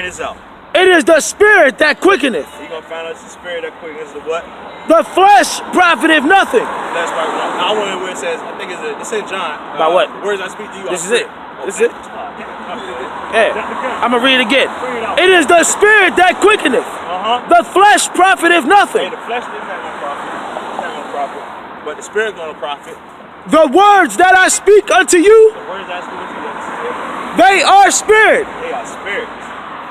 It out. It is the spirit that quickeneth. You're going to find out the spirit that quickens the what? The flesh profiteth nothing. That's right. I want to where it says, I think it's in John. About what? The words I speak to you. This is it. This is it. Yeah. I'm going to read it again. It is the spirit that quickeneth. The flesh profiteth nothing. Hey, the flesh is not going to profit. It's not going to profit. But the spirit going to profit. The words that I speak unto you, the words I speak unto you, they are spirit. They are spirits.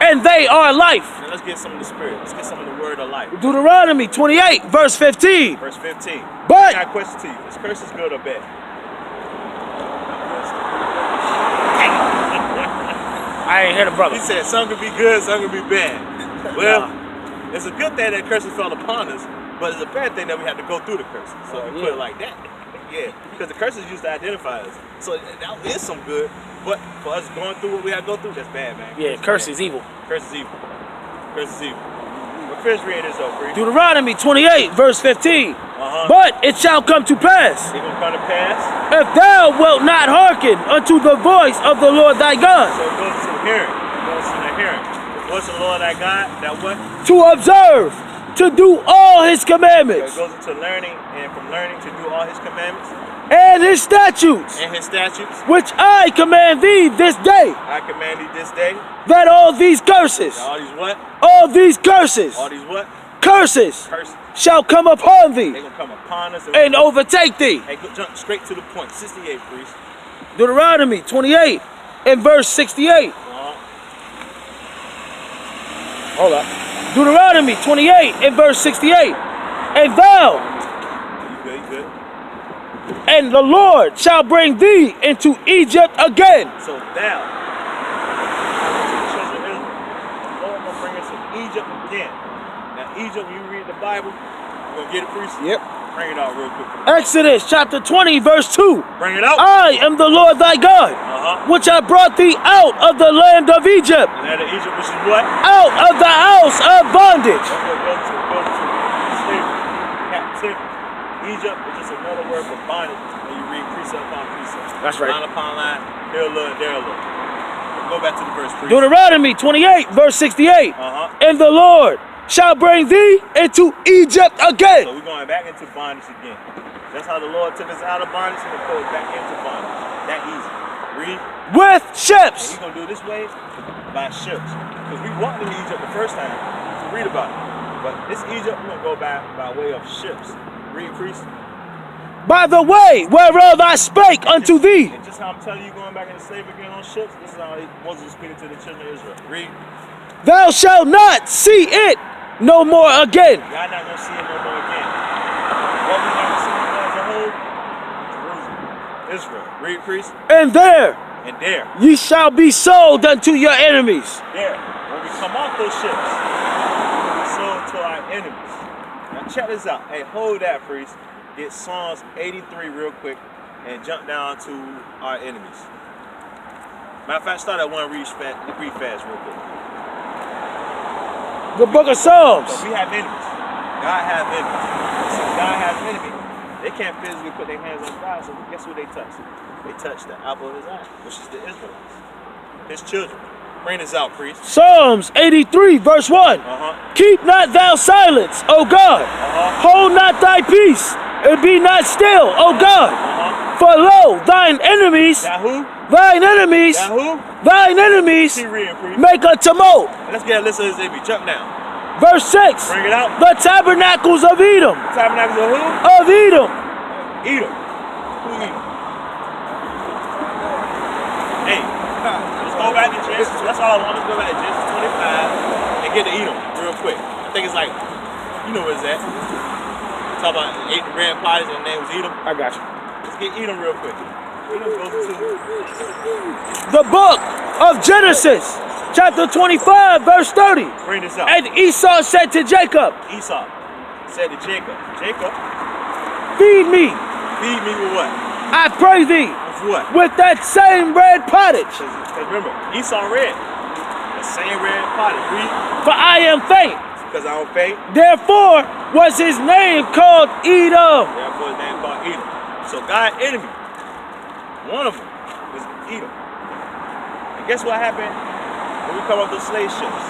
And they are life. Now let's get some of the spirit. Let's get some of the word of life. Deuteronomy 28, verse 15. Verse 15. But I got a question to you. Is curses good or bad? I ain't hear the brother. He said some could be good, some could be bad. Well, it's a good thing that curses fell upon us, but it's a bad thing that we had to go through the curses. So we put it like that. Yeah, because the curses used to identify us. So that is some good, but for us going through what we had to go through, that's bad, man. Yeah, curse is evil. Curse is evil. Curse is evil. Refrigerators up, Bree. Deuteronomy 28, verse 15. But it shall come to pass, It's going to come to pass, if thou wilt not hearken unto the voice of the Lord thy God. So it goes to the hearing. It goes to the hearing. The voice of the Lord thy God, that what? To observe, to do all his commandments. So it goes into learning, and from learning to do all his commandments. And his statutes. And his statutes. Which I command thee this day. I command thee this day. That all these curses. All these what? All these curses. All these what? Curses. Curses. Shall come upon thee. They're going to come upon us. And overtake thee. Hey, go, jump straight to the point. 68, priest. Deuteronomy 28 and verse 68. Hold up. Deuteronomy 28 and verse 68. And thou. You good. And the Lord shall bring thee into Egypt again. So thou. The Lord will bring us to Egypt again. Now Egypt, when you read the Bible, you're going to get it, priest? Yep. Bring it out real quick. Exodus chapter 20 verse 2. Bring it out. I am the Lord thy God, which I brought thee out of the land of Egypt. Land of Egypt, which is what? Out of the house of bondage. Go to slavery, captivity. Egypt is just another word for bondage when you read precept upon precept. That's right. Line upon line, here a little, there a little. Go back to the verse, priest. Deuteronomy 28 verse 68. And the Lord shall bring thee into Egypt again. So we're going back into bondage again. That's how the Lord took us out of bondage and put us back into bondage. That easy. Read. With ships. And we're going to do it this way by ships. Because we walked into Egypt the first time to read about it. But this Egypt, we're going to go by way of ships. Read, priest. By the way whereof I spake unto thee. And just how I'm telling you, going back into slavery again on ships, this is how Moses was speaking to the children of Israel. Read. Thou shalt not see it no more again. Y'all not going to see it no more again. What we going to see as a whole? Jerusalem. Israel. Read, priest. And there ye shall be sold unto your enemies. There. When we come off those ships, we'll be sold to our enemies. Now check this out. Hey, hold that, priest. Get Psalms 83 real quick and jump down to our enemies. Matter of fact, start at one, read fast real quick. The book of Psalms. So we have enemies. God has enemies. So God has enemies. They can't physically put their hands on God, so guess what they touch? They touch the apple of his eye, which is the Israelites. His children. Bring this out, priest. Psalms 83 verse 1. Keep not thou silence, O God. Hold not thy peace, and be not still, O God. For lo, thine enemies. Thine enemies. Thine enemies make a tumult. Let's get a list of his enemies. Jump down. Verse 6. Bring it out. The tabernacles of Edom. Tabernacles of who? Of Edom. Edom. Who Edom? Hey, let's go back to Genesis. That's all I want. Let's go back to Genesis 25 and get to Edom real quick. I think it's like, you know where it's at. Talk about 8 grand parties and the name was Edom. I got you. Let's get Edom real quick. Edom goes into the book of Genesis, chapter 25, verse 30. Bring this up. And Esau said to Jacob. Esau said to Jacob. Jacob. Feed me. Feed me with what? I pray thee. With what? With that same red pottage. Because remember, Esau red. The same red pottage. Read. For I am faint. Because I am faint. Therefore was his name called Edom. Therefore his name called Edom. So God's enemy, one of them, was Edom. And guess what happened? when we come off those slave ships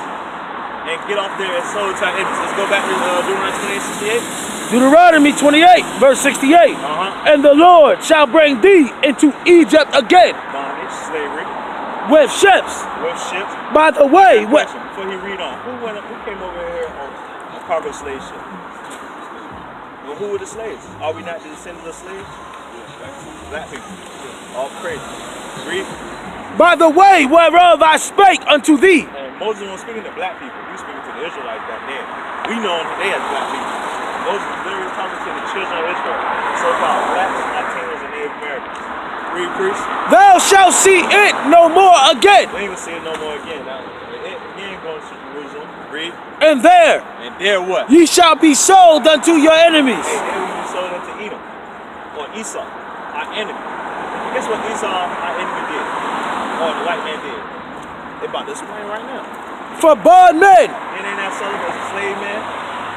and get off there and sold to our enemies. Let's go back to Deuteronomy 28:68. Deuteronomy 28, verse 68. And the Lord shall bring thee into Egypt again. Bondage, slavery. With ships. With ships. By the way, before he read on, who came over here on a cargo slave ship? Well, who were the slaves? Are we not the descendants of slaves? Black people. All praise. Read. By the way whereof I spake unto thee. And Moses was speaking to black people. He was speaking to the Israelites back then. We know them today as black people. Moses was literally talking to the children of Israel, so-called blacks, Latinos, and Native Americans. Read, priest. Thou shalt see it no more again. We ain't gonna see it no more again. He ain't going to Jerusalem. Read. And there what? Ye shall be sold unto your enemies. Hey, there we be sold unto Edom, or Esau, our enemy. And guess what Esau, our enemy, did? Or the white man did? They about to explain right now. For bondmen. Then they not sold as a slave man.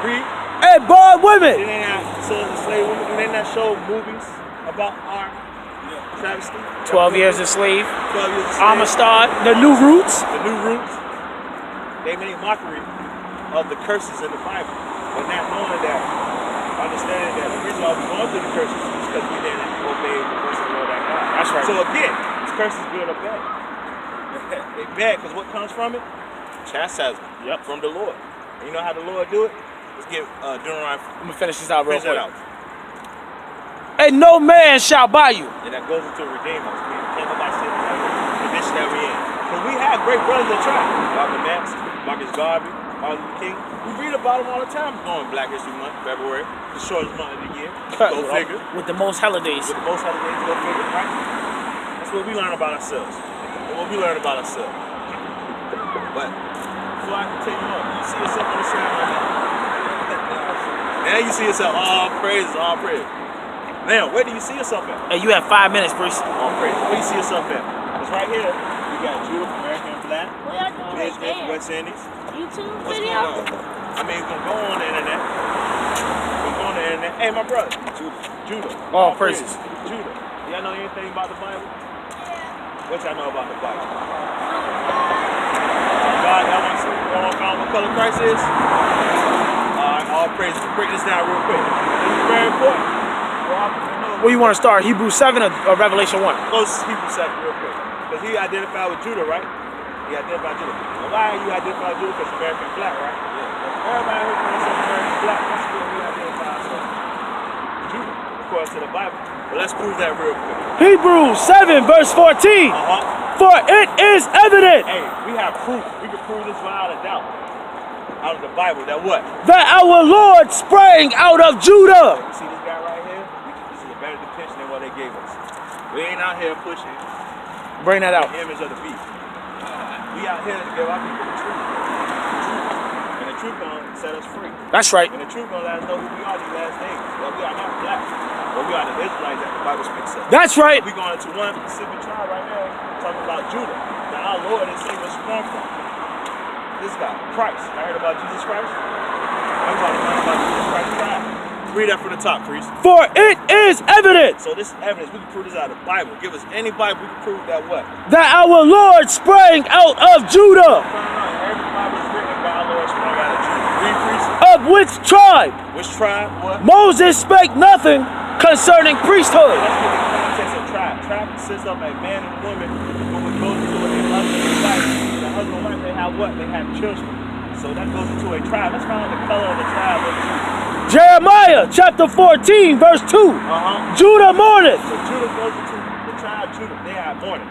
Read. And bond women. Then they not sold as slave women. Then they not show movies about our travesty. 12 years a slave. 12 years a slave. Amistad. The New Roots. The New Roots. They made mockery of the curses in the Bible, but not knowing that, understanding that the reason why we're going through the curses is because we didn't obey the voice of the Lord our God. That's right. So again, this curse is good or bad? They bad because what comes from it? Chastisement. Yep. From the Lord. And you know how the Lord do it? Let's get Deuteronomy. I'm gonna finish this out real quick. Out. And no man shall buy you. And that goes into redeem us. Can't nobody say that condition that we in. Because we have great brothers that try. Robert Nance, Marcus Garvey, Martin Luther King. We read about them all the time during Black History Month, February, the shortest month of the year. Go figure. With the most holidays. With the most holidays, go figure, right? That's what we learn about ourselves. And what we learn about ourselves. But before I continue on, you see yourself on the side right now. Now you see yourself, all praise. Now, where do you see yourself at? Hey, you have 5 minutes, priest. All praise. Where you see yourself at? Because right here, we got Judah, American Black, Benjamin from West Indies. YouTube What's video? going on? I mean, we're going to go on the internet. We're going on the internet. Hey, my brother. Judah. All praises. Judah. Y'all know anything about the Bible? What y'all know about the Bible? God, y'all want to find what color Christ is? Alright, all praises. Break this down real quick. This is very important. Where you want to start? Hebrews 7 or Revelation 1? Go to Hebrews 7 real quick. Because he identified with Judah, right? He identified Judah. Well, why you identify Judah? Because American Black, right? Yeah. Everybody who calls himself American Black, that's what we identify ourselves. Judah, according to the Bible. But let's prove that real quick. Hebrews 7 verse 14. For it is evident. Hey, we have proof. We can prove this without a doubt. Out of the Bible, that what? That our Lord sprang out of Judah. You see this guy right here? This is a better depiction than what they gave us. We ain't out here pushing Bring that out. the image of the beast. We out here to give our people the truth. And the truth gonna set us free. That's right. And the truth gonna let us know who we are these last days. That we are not black, but we are the Israelites that the Bible speaks of. That's right. We going into one specific tribe right now, talking about Judah. That our Lord and Savior sprung from. This guy, Christ. I heard about Jesus Christ. Everybody learn about Jesus Christ. Read that from the top, priest. For it is evident. So this is evidence. We can prove this out of the Bible. Give us any Bible, we can prove that what? That our Lord sprang out of Judah. Every Bible is written by our Lord sprung out of Judah. Read, priest. Of which tribe? Which tribe? What? Moses spake nothing concerning priesthood. Let's get the context of tribe. Tribe consists of a man and a woman who would go into a husband and wife. The husband and wife, they have what? They have children. So that goes into a tribe. Let's find out the color of the tribe of Judah. Jeremiah chapter 14 verse 2. Judah mourneth. So Judah goes into the tribe Judah. They have mourning.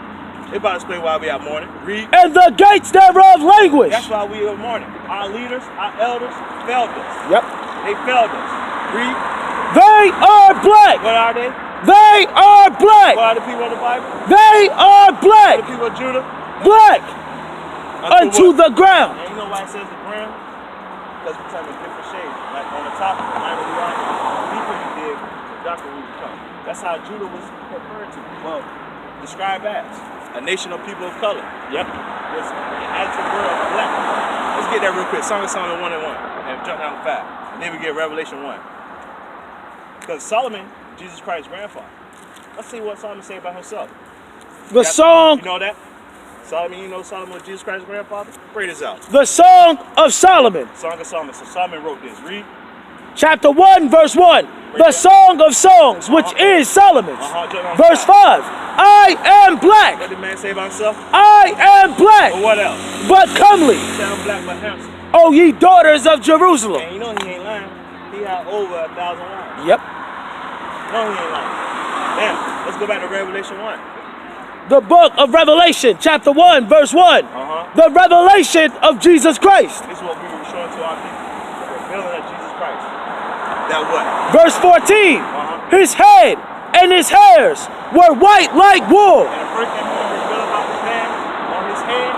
They about to explain why we have mourning. Read. And the gates thereof languish. That's why we are mourning. Our leaders, our elders failed us. Yep. They failed us. Read. They are black. What are they? They are black. What are the people of the Bible? They are black. The people of Judah? Black. Unto the ground. And you know why it says the ground? Because we're talking different shades. Like on the top, the line of the eye, the deeper you dig, the darker we become. That's how Judah was referred to. Well, described as a nation of people of color. Yep. Was as the word black. Let's get that real quick. Song of Solomon 1 and 1. And jump down to 5. And then we get Revelation 1. Because Solomon, Jesus Christ's grandfather. Let's see what Solomon say about himself. The song. You know that? Solomon, you know Solomon was Jesus Christ's grandfather? Pray this out. The Song of Solomon. Song of Solomon. So Solomon wrote this. Read. Chapter 1, verse 1. The Song of Songs, which is Solomon's. Verse 5. I am black. What did the man say about himself? I am black. But what else? But comely. He said, I'm black but handsome. O ye daughters of Jerusalem. And you know he ain't lying. He had over 1,000 wives. Yep. No, he ain't lying. Now, let's go back to Revelation 1. The book of Revelation, chapter 1, verse 1. The revelation of Jesus Christ. This is what we were showing to our people. The revealing of Jesus Christ. That what? Verse 14. His head and his hairs were white like wool. And the first thing we're going to reveal about the man on his head,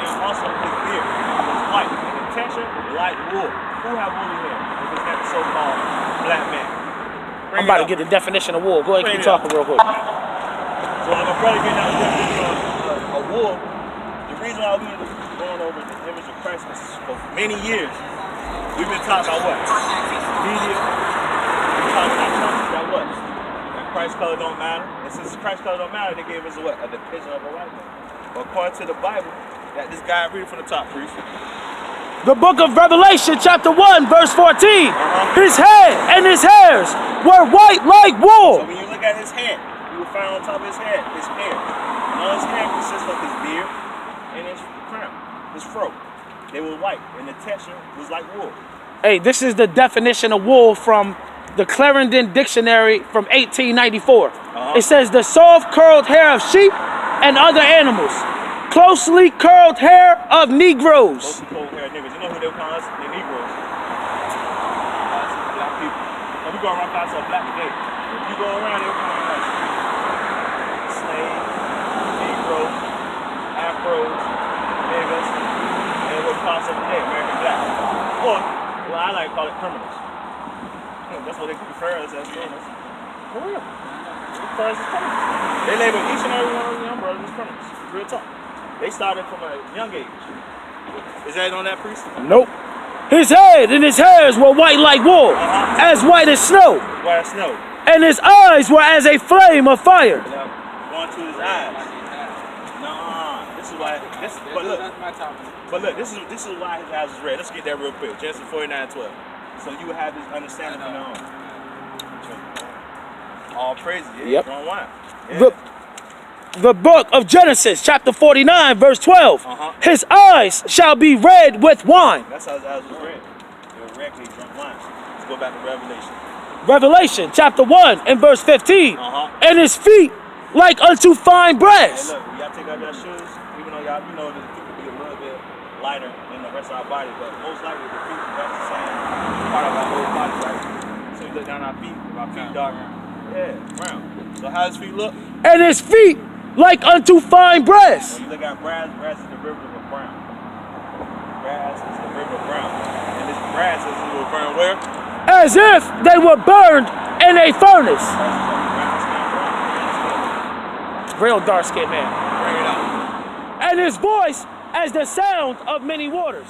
and also his beard. It's white. And the texture, like wool. Who have woolly hair? If it's not the so-called black man. I'm about to get the definition of wool. Go ahead and keep talking real quick. So I'm going to get down the definition of wool. The reason why we've been going over the image of Christ is for many years. We've been talking about what? Media. We're talking about churches that what? That Christ's color don't matter. And since Christ's color don't matter, they gave us a what? A depiction of a white man. But according to the Bible, that this guy, read from the top, priest. The book of Revelation, chapter 1, verse 14. His head and his hairs were white like wool. So when you look at his head, you will find on top of his head, his hair. And all his hair consists of his beard and his crown, his fro. They were white, and the texture was like wool. Hey, this is the definition of wool from the Clarendon Dictionary from 1894. It says the soft curled hair of sheep and other animals. Closely curled hair of Negroes. Closely curled hair of Negroes. You know who they call us? The Negroes. Black people. And we go around past a black today. If you go around, they'll call us slave, Negro, Afros, niggas, and we'll call us today American black. Or, well, I like to call it criminals. That's what they refer us as criminals. For real. They refer us as criminals. They label each and every one of the young brothers as criminals. Real talk. They started from a young age. Is that on that, priest? Nope. His head and his hairs were white like wool, as white as snow. White as snow. And his eyes were as a flame of fire. Now, going to his eyes. Nah, this is why. But look, this is why his eyes was red. Let's get that real quick. Genesis 49:12. So you will have this understanding from now on. All praise. Yeah, yep. Strong wine. Yeah. The book of Genesis, chapter 49, verse 12. His eyes shall be red with wine. That's how his eyes was red. They were red because he drank wine. Let's go back to Revelation. Revelation, chapter 1, and verse 15. And his feet like unto fine brass. Hey, look, y'all take out your shoes, even though y'all, you know, the feet be a little bit lighter than the rest of our body, but most likely the feet, that's the same part of our whole body, right? So you look down our feet darker. Yeah, brown. So how his feet look? And his feet like unto fine brass. When you look at brass, brass is the river of brown. Brass is the river of brown. And this brass is the river of brown where? As if they were burned in a furnace. Real dark skinned man. Bring it out. And his voice as the sound of many waters.